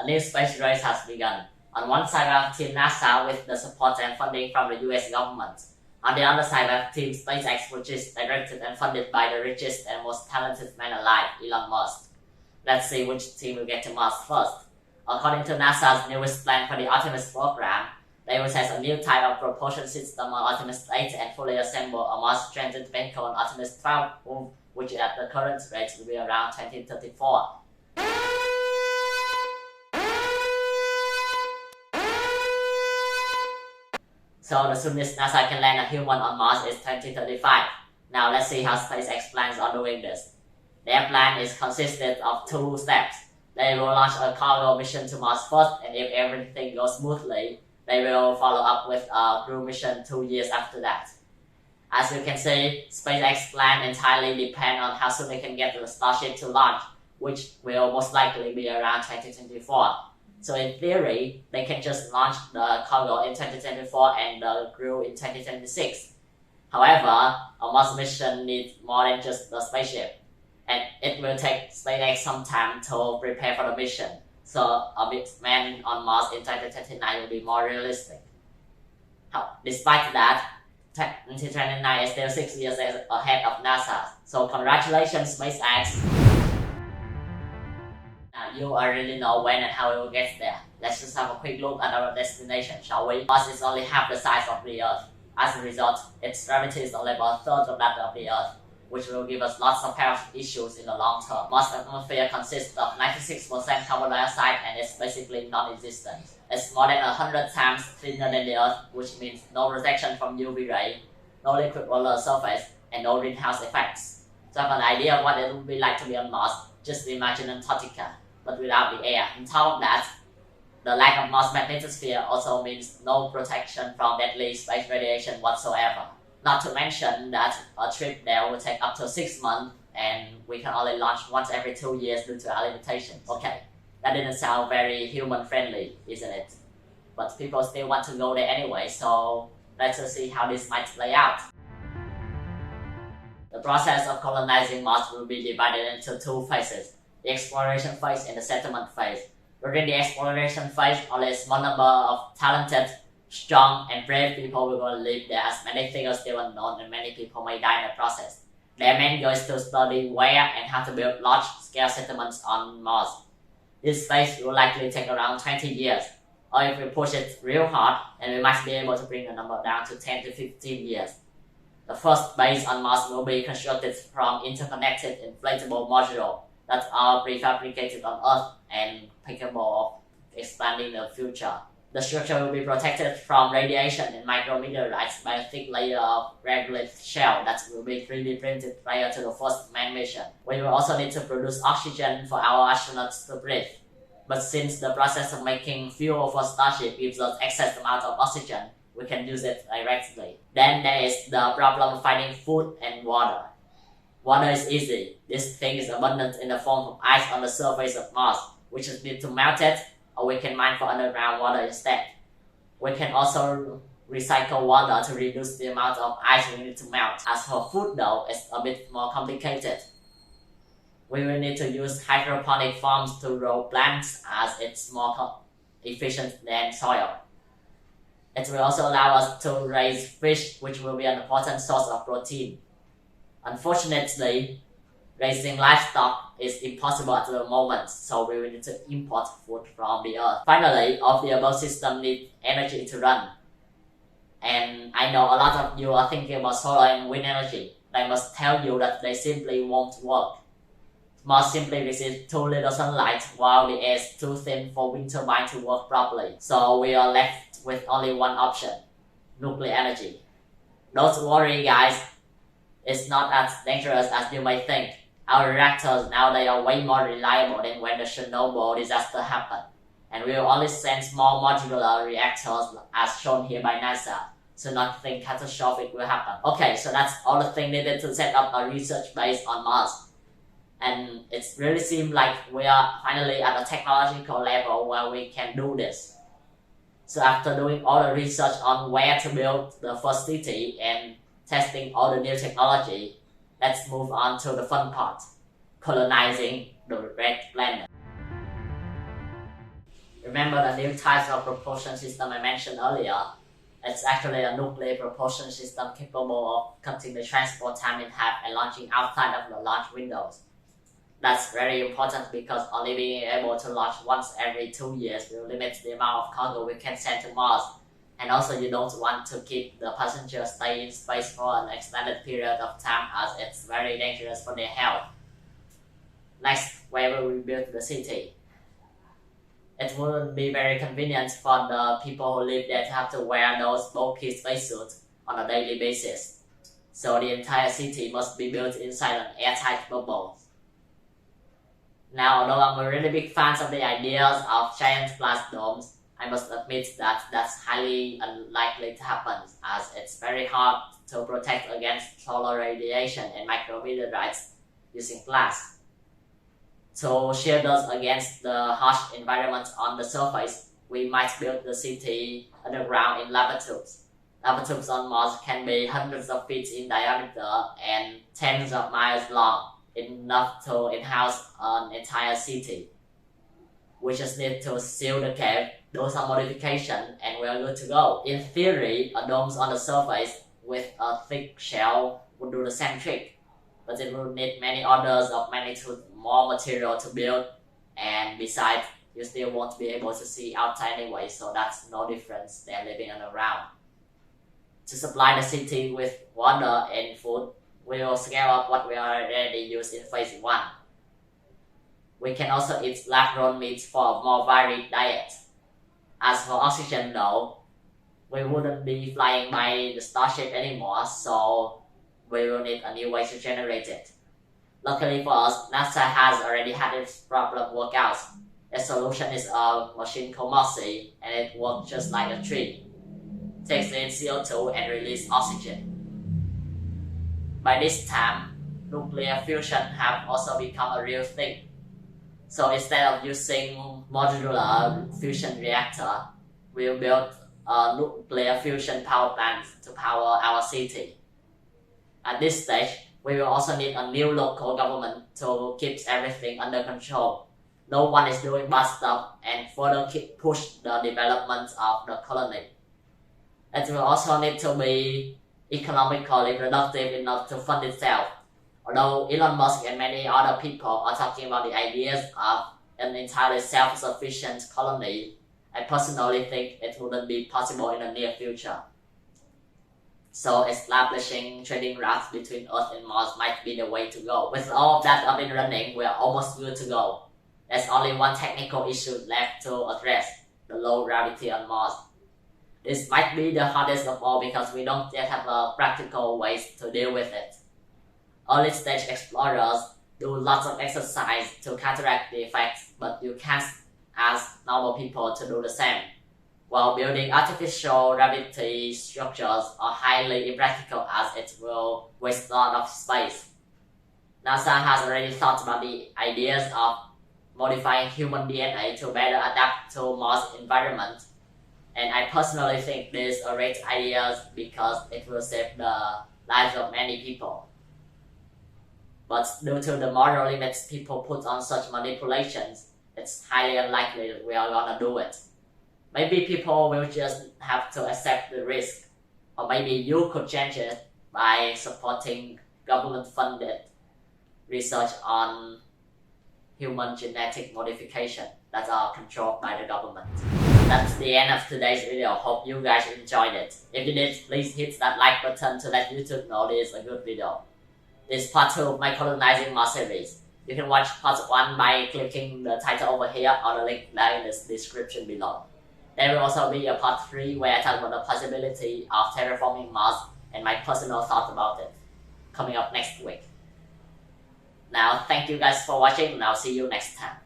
A new space race has begun. On one side, we have Team NASA with the support and funding from the US government. On the other side, we have Team SpaceX, which is directed and funded by the richest and most talented man alive, Elon Musk. Let's see which team will get to Mars first. According to NASA's newest plan for the Artemis program, they will test a new type of propulsion system on Artemis 8 and fully assemble a Mars-stranded vehicle on Artemis 12, which at the current rate will be around 2034. So the soonest NASA can land a human on Mars is 2035. Now let's see how SpaceX plans on doing this. Their plan is consisted of 2 steps. They will launch a cargo mission to Mars first, and if everything goes smoothly, they will follow up with a crew mission 2 years after that. As you can see, SpaceX plan entirely depend on how soon they can get the Starship to launch, which will most likely be around 2024. So in theory, they can just launch the cargo in 2024 and the crew in 2026. However, a Mars mission needs more than just the spaceship, and it will take SpaceX some time to prepare for the mission. So a man on Mars in 2029 will be more realistic. Despite that, 2029 is still 6 years ahead of NASA. So congratulations, SpaceX. Now you already know when and how it will get there. Let's just have a quick look at our destination, shall we? Mars is only half the size of the Earth. As a result, its gravity is only about a third of that of the Earth, which will give us lots of health issues in the long term. Mars' atmosphere consists of 96% carbon dioxide and is basically non-existent. It's more than 100 times thinner than the Earth, which means no protection from UV ray, no liquid polar surface, and no greenhouse effects. To have an idea of what it would be like to be on Mars, just imagine Antarctica, but without the air. On top of that, the lack of Mars' magnetosphere also means no protection from deadly space radiation whatsoever. Not to mention that a trip there will take up to 6 months, and we can only launch once every 2 years due to our limitations. Okay, that didn't sound very human-friendly, isn't it? But people still want to go there anyway, so let's just see how this might play out. The process of colonizing Mars will be divided into 2 phases, the exploration phase and the settlement phase. During the exploration phase, only a small number of talented, strong and brave people will go live there, as many things are still unknown and many people may die in the process. Their main goal is to study where and how to build large-scale settlements on Mars. This phase will likely take around 20 years, or if we push it real hard, then we might be able to bring the number down to 10 to 15 years. The first base on Mars will be constructed from interconnected inflatable modules that are prefabricated on Earth and capable of expanding in the future. The structure will be protected from radiation and micrometeorites by a thick layer of regolith shell that will be 3D printed prior to the first manned mission. We will also need to produce oxygen for our astronauts to breathe. But since the process of making fuel for Starship gives us excess amount of oxygen, we can use it directly. Then there is the problem of finding food and water. Water is easy. This thing is abundant in the form of ice on the surface of Mars. We just need to melt it, or we can mine for underground water instead. We can also recycle water to reduce the amount of ice we need to melt. As for food though, it's a bit more complicated. We will need to use hydroponic farms to grow plants, as it's more efficient than soil. It will also allow us to raise fish, which will be an important source of protein. Unfortunately, raising livestock is impossible at the moment, so we will need to import food from the Earth. Finally, all of the above systems need energy to run. And I know a lot of you are thinking about solar and wind energy. I must tell you that they simply won't work. Mars simply receives too little sunlight, while the air is too thin for wind turbine to work properly. So we are left with only one option: nuclear energy. Don't worry guys, it's not as dangerous as you may think. Our reactors now they are way more reliable than when the Chernobyl disaster happened. And we will only send small modular reactors as shown here by NASA, so nothing catastrophic will happen. Okay, so that's all the thing needed to set up a research base on Mars. And it really seems like we are finally at a technological level where we can do this. So after doing all the research on where to build the first city and testing all the new technology, let's move on to the fun part, colonizing the red planet. Remember the new types of propulsion system I mentioned earlier? It's actually a nuclear propulsion system capable of cutting the transport time in half and launching outside of the launch windows. That's very important because only being able to launch once every 2 years will limit the amount of cargo we can send to Mars. And also you don't want to keep the passengers stay in space for an extended period of time as it's very dangerous for their health. Next, where will we build the city? It wouldn't be very convenient for the people who live there to have to wear those bulky spacesuits on a daily basis. So the entire city must be built inside an airtight bubble. Now, although I'm a really big fan of the ideas of giant glass domes, I must admit that that's highly unlikely to happen as it's very hard to protect against solar radiation and micrometeorites using glass. To shield us against the harsh environment on the surface, we might build the city underground in lava tubes. Lava tubes on Mars can be hundreds of feet in diameter and tens of miles long, enough to in-house an entire city. We just need to seal the cave, do some modification, and we're good to go. In theory, a dome on the surface with a thick shell would do the same trick, but it will need many orders of magnitude more material to build, and besides, you still won't be able to see outside anyway, so that's no difference than living underground. To supply the city with water and food, we will scale up what we already use in phase 1. We can also eat lab-grown meats for a more varied diet. As for oxygen though, we wouldn't be flying by the starship anymore, so we will need a new way to generate it. Luckily for us, NASA has already had its problem worked out. Its solution is a machine called Musk, and it works just like a tree. It takes in CO2 and releases oxygen. By this time, nuclear fusion have also become a real thing. So instead of using modular fusion reactor, we'll build a nuclear fusion power plant to power our city. At this stage, we will also need a new local government to keep everything under control. No one is doing bad stuff and further push the development of the colony. It will also need to be economically productive enough to fund itself. Although Elon Musk and many other people are talking about the ideas of an entirely self-sufficient colony, I personally think it wouldn't be possible in the near future. So establishing trading routes between Earth and Mars might be the way to go. With all of that up and running, we are almost good to go. There's only one technical issue left to address, the low gravity on Mars. This might be the hardest of all because we don't yet have practical ways to deal with it. Early stage explorers do lots of exercise to counteract the effects, but you can't ask normal people to do the same. While building artificial gravity structures are highly impractical as it will waste a lot of space. NASA has already thought about the ideas of modifying human DNA to better adapt to Mars' environment. And I personally think these are great ideas because it will save the lives of many people. But due to the moral limits people put on such manipulations, it's highly unlikely that we are gonna do it. Maybe people will just have to accept the risk, or maybe you could change it by supporting government-funded research on human genetic modification that are controlled by the government. That's the end of today's video. Hope you guys enjoyed it. If you did, please hit that like button to let YouTube know this is a good video. This is part 2 of my Colonizing Mars series. You can watch part 1 by clicking the title over here or the link down in the description below. There will also be a part 3 where I talk about the possibility of terraforming Mars and my personal thoughts about it, coming up next week. Now, thank you guys for watching and I'll see you next time.